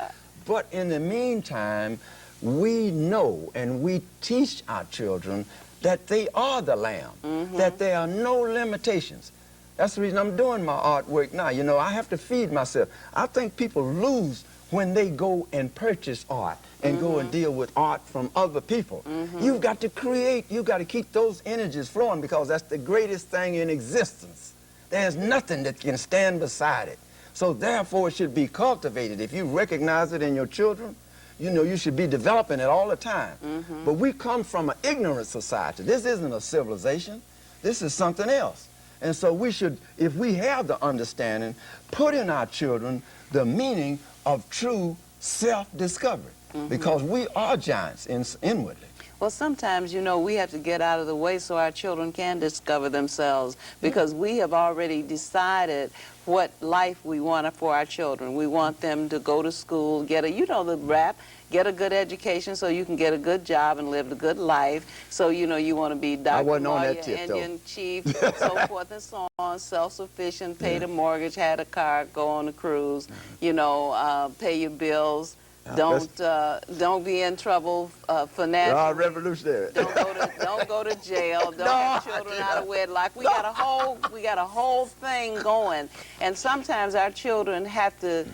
But in the meantime, we know and we teach our children that they are the lamb, that there are no limitations. That's the reason I'm doing my artwork now. You know, I have to feed myself. I think people lose when they go and purchase art and go and deal with art from other people. You've got to create, you've got to keep those energies flowing, because that's the greatest thing in existence. There's nothing that can stand beside it. So therefore it should be cultivated. If you recognize it in your children, you know, you should be developing it all the time. But we come from an ignorant society. This isn't a civilization. This is something else. And so we should, if we have the understanding, put in our children the meaning of true self-discovery, because we are giants inwardly. Well, sometimes, you know, we have to get out of the way so our children can discover themselves, because we have already decided what life we want for our children. We want them to go to school, get a, you know, the rap, get a good education so you can get a good job and live a good life. So, you know, you want to be Dr. Lawyer, Indian Chief, so forth and so on, self-sufficient, pay the mortgage, had a car, go on a cruise, you know, pay your bills. Don't be in trouble financially. Revolutionary. Don't go to jail. Don't have children out of wedlock. We got a whole thing going, and sometimes our children have to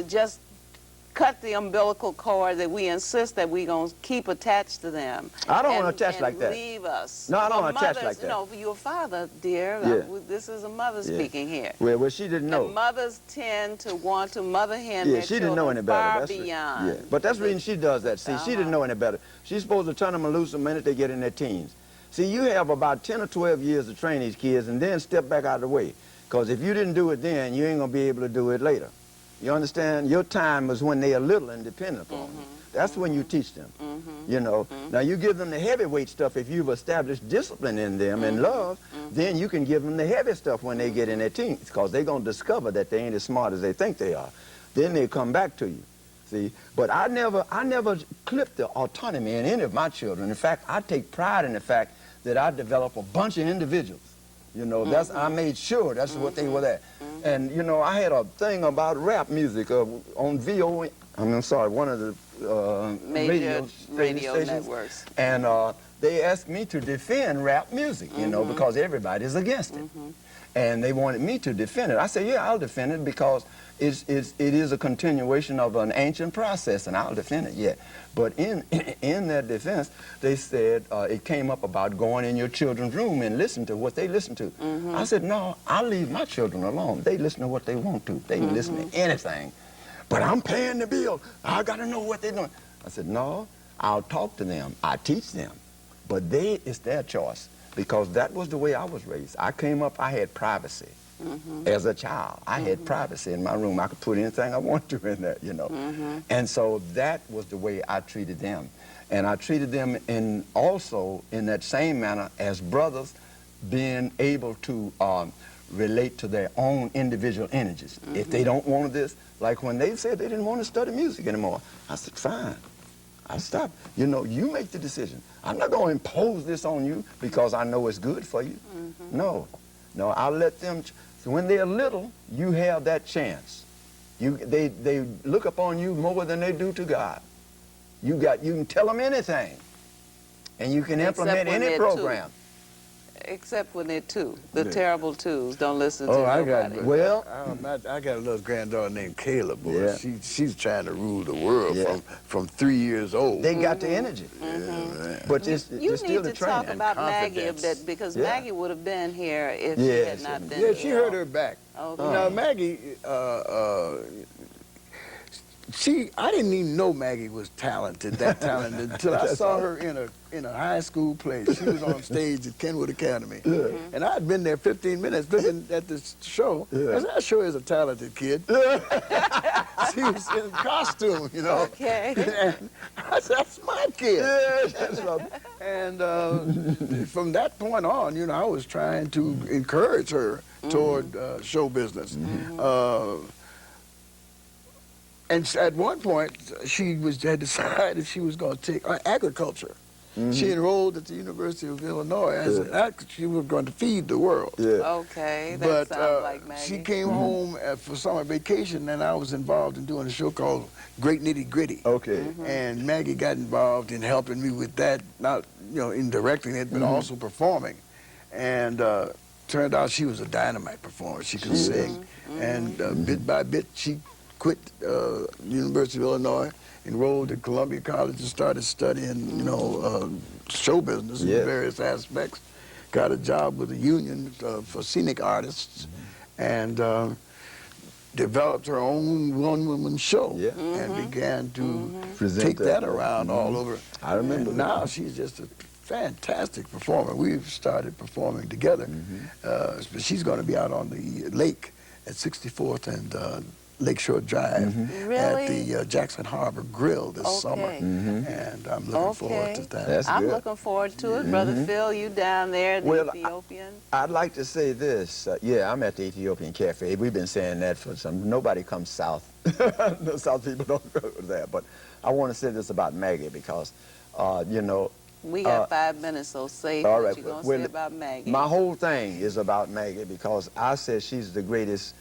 just cut the umbilical cord that we insist that we're going to keep attached to them. I don't want to attach like that. Leave us. No, I don't want to attach like that. No, your father, dear. Yeah. This is a mother speaking here. Well, she didn't know. And mothers tend to want to mother hen their she didn't know any children better. far That's beyond. Yeah. But that's the reason she does that. See, she didn't know any better. She's supposed to turn them loose the minute they get in their teens. See, you have about 10 or 12 years to train these kids and then step back out of the way. Because if you didn't do it then, you ain't going to be able to do it later. You understand? Your time is when they are little and dependent upon you. That's when you teach them. You know, now you give them the heavyweight stuff if you've established discipline in them and love, then you can give them the heavy stuff when they get in their teens, because they're going to discover that they ain't as smart as they think they are. Then they come back to you. See, but I never clipped the autonomy in any of my children. In fact, I take pride in the fact that I develop a bunch of individuals. You know, that's I made sure that's what they were there. And, you know, I had a thing about rap music on VO, I'm sorry, one of the major radio stations. networks. And they asked me to defend rap music, you know, because everybody's against it. And they wanted me to defend it. I said, yeah, I'll defend it, because it is a continuation of an ancient process, and I'll defend it, yeah. But in their defense, they said it came up about going in your children's room and listen to what they listen to. I said, no, I'll leave my children alone. They listen to what they want to. They can listen to anything. But I'm paying the bill. I got to know what they're doing. I said, no, I'll talk to them. I teach them. But it's their choice, because that was the way I was raised. I came up, I had privacy. As a child, I had privacy in my room. I could put anything I want to in there, you know. And so that was the way I treated them. And I treated them also in that same manner as brothers, being able to relate to their own individual energies. If they don't want this, like when they said they didn't want to study music anymore, I said, fine. I stopped. You know, you make the decision. I'm not going to impose this on you because I know it's good for you. No, I'll let them. So when they're little, you have that chance. They look upon you more than they do to God. You can tell them anything, and you can implement any program. Except when they're two. The terrible twos don't listen to nobody. I got a little granddaughter named Kayla, boy. Yeah. She's trying to rule the world from 3 years old. They got the energy. But it's you still need to talk about Maggie a bit, because Maggie would have been here if she had not been Yeah, she heard her back. Okay. Now, Maggie, I didn't even know Maggie was that talented, until I saw her in a high school play. She was on stage at Kenwood Academy. And I'd been there 15 minutes looking at this show. I said, that sure is a talented kid. She was in costume, you know. Okay. And I said, that's my kid. And from that point on, you know, I was trying to encourage her toward show business. And at one point, she had decided she was going to take agriculture. She enrolled at the University of Illinois as an actor. She was going to feed the world. Okay, that sounds like Maggie. She came home for summer vacation, and I was involved in doing a show called Great Nitty Gritty. Okay. And Maggie got involved in helping me with that, not in directing it, but also performing. And turned out she was a dynamite performer. She could sing. And bit by bit, she quit University of Illinois, enrolled at Columbia College and started studying, you know, show business in various aspects. Got a job with a union for scenic artists, and developed her own one-woman show, and began to take that around all over. I remember. And now she's just a fantastic performer. We've started performing together. But she's going to be out on the lake at 64th and Lakeshore Drive at the Jackson Harbor Grill this summer. And I'm looking forward to that. That's I'm good. looking forward to it. Brother Phil, you down there, the Ethiopian? I'd like to say this. Yeah, I'm at the Ethiopian Cafe. We've been saying that for some. Nobody comes south. The South people don't go there. But I want to say this about Maggie because, you know. We got 5 minutes, so say All what right, you're going to well, say about Maggie. My whole thing is about Maggie because I said she's the greatest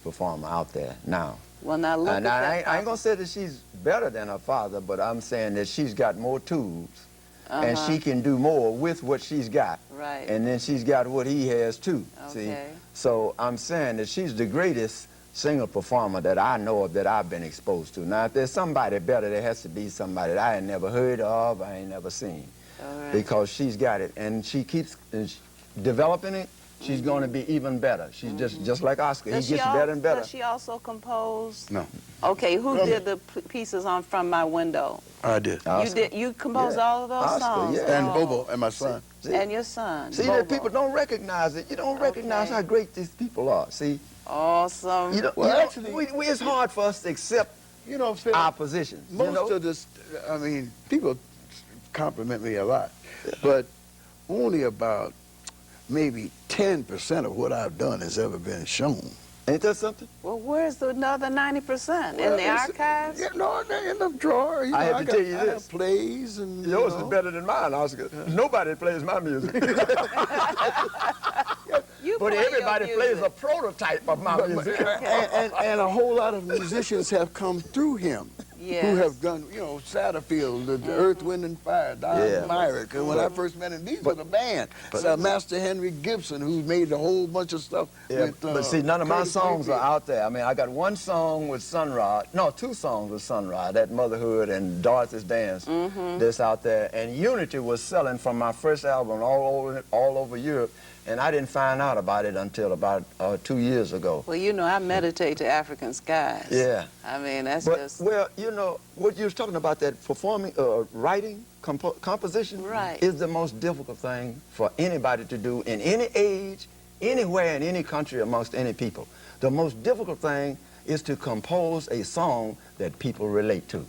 performer out there now. Well, now look And at I that. ain't going to say that she's better than her father, but I'm saying that she's got more tools and she can do more with what she's got. Right. And then she's got what he has too. See? Okay. So I'm saying that she's the greatest singer performer that I know of that I've been exposed to. Now, if there's somebody better, there has to be somebody that I ain't never heard of, I ain't never seen. All right. Because she's got it, and she keeps developing it. She's going to be even better. She's just like Oscar. He gets better and better. Does she also compose? No, Okay, who did the pieces on From My Window? I did. Oscar. You composed all of those Oscar, songs? yeah. And Oh. Bobo and my son. See? And your son, See, Bobo. that people don't recognize it. You don't recognize Okay. how great these people are. See, Awesome. you know, Well, you know, actually- it's hard for us to accept You know, Phil, our positions. most you know? of this, I mean, people compliment me a lot, but only about maybe 10% of what I've done has ever been shown. Ain't that something? Well, where's the another 90%? In the It's- archives? Yeah, no, they're in the drawer. You know, I have to tell you I have this. plays and Yours you know. is better than mine, Oscar. Nobody plays my music. You But play everybody your plays music. a prototype of my music. And a whole lot of musicians have come through him who Yes. have done, you know, Satterfield, the Earth, Wind, and Fire, Don Myrick. And when I first met him, these were the band. Master Henry Gibson, who made a whole bunch of stuff with but see, none of my Curtis songs Mayfield. are out there. I mean, I got one song with Sunrod. No, 2 songs with Sunrod, that Motherhood and Dorothy's Dance that's out there. And Unity was selling from my first album all over Europe. And I didn't find out about it until about 2 years ago. Well, you know, I meditate to African skies. Yeah. I mean, that's But, just... well, you know, what you was talking about, that performing, writing, composition Right. is the most difficult thing for anybody to do in any age, anywhere, in any country, amongst any people. The most difficult thing is to compose a song that people relate to.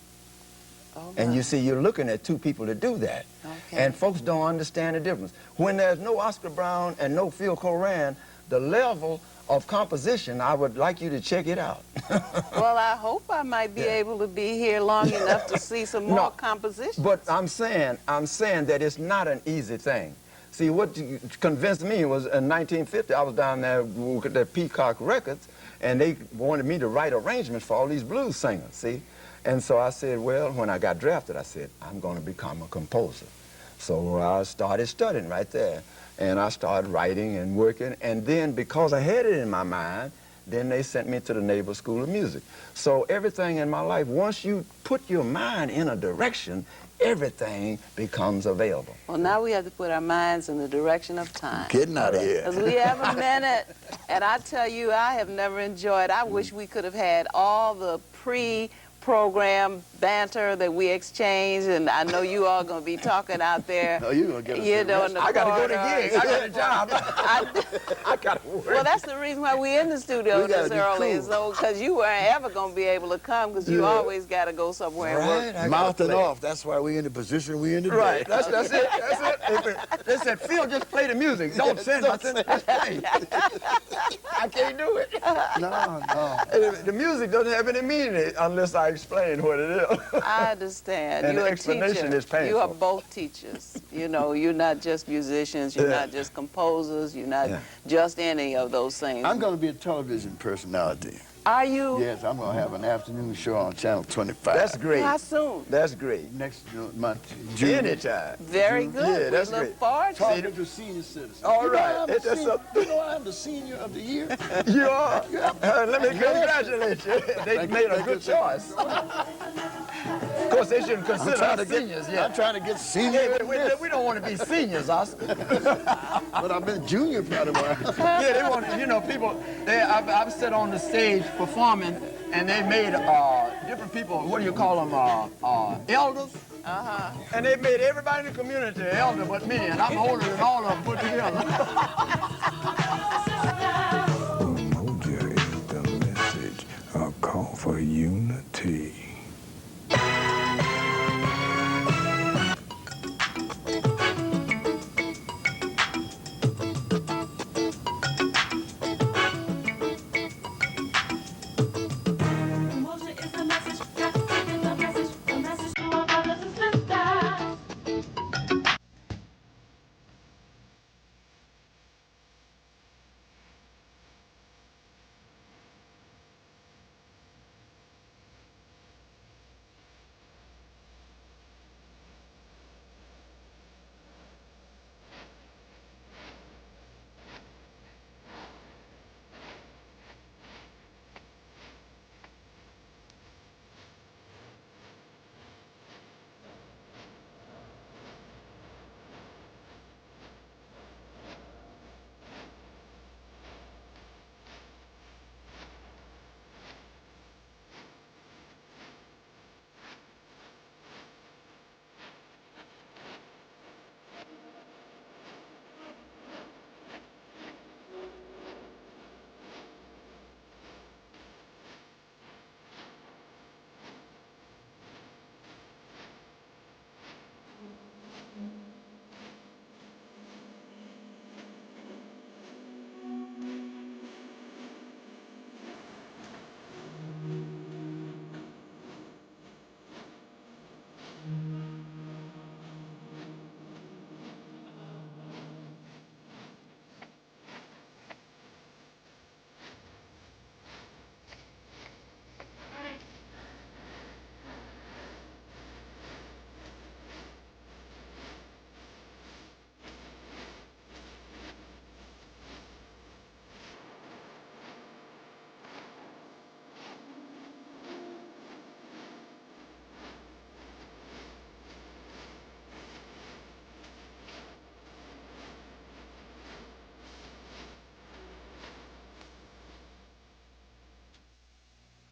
Oh, And my. you see, you're looking at 2 people to do that. Okay. And folks don't understand the difference. When there's no Oscar Brown and no Phil Coran, the level of composition, I would like you to check it out. Well, I hope I might be able to be here long enough to see some more compositions. But I'm saying that it's not an easy thing. See, what convinced me was in 1950, I was down there with the Peacock Records, and they wanted me to write arrangements for all these blues singers, see? And so I said, well, when I got drafted, I said, I'm going to become a composer. So I started studying right there. And I started writing and working. And then because I had it in my mind, then they sent me to the Naval School of Music. So everything in my life, once you put your mind in a direction, everything becomes available. Well, now we have to put our minds in the direction of time. Getting out of here. Because we have a minute. And I tell you, I have never enjoyed, I wish we could have had all the pre-program banter that we exchanged, and I know you all going to be talking out there. No, you're going to get us You the know, rest. in the I got to go to corridors. gigs. I got a job. I got to work. Well, that's the reason why we're in the studio We gotta this be early, cool. so because you weren't ever going to be able to come, because you always got to go somewhere and work. Right, I gotta Mouthing play. off. That's why we're in the position we're in today. Right, that's it, that's it. They said, Phil, just play the music. Don't send nothing, just play. I can't do it. No, no. The music doesn't have any meaning unless I explain what it is. I understand. And You're the a explanation teacher. is painful. You are both teachers. You know, you're not just musicians. You're not just composers. You're not just any of those things. I'm going to be a television personality. Are you? Yes, I'm going to have an afternoon show on Channel 25. That's great. How soon? That's great. Next month, June. Anytime. Very good. Yeah, that's we look great. forward to it. Talking to senior citizens. All You know right. I'm the That's senior- up- you know I'm the senior of the year. You are. Let me congratulate you. They made a good choice. Of course, they shouldn't consider us seniors I'm yet. trying to get senior. Yeah, in this. we don't want to be seniors, Oscar. But I've been junior for a while. Yeah, they want, you know, people, I've sat on the stage performing, and they made different people, what do you call them, elders? And they made everybody in the community an elder but me, and I'm older than all of them put together. Umoja is the message, a call for unity.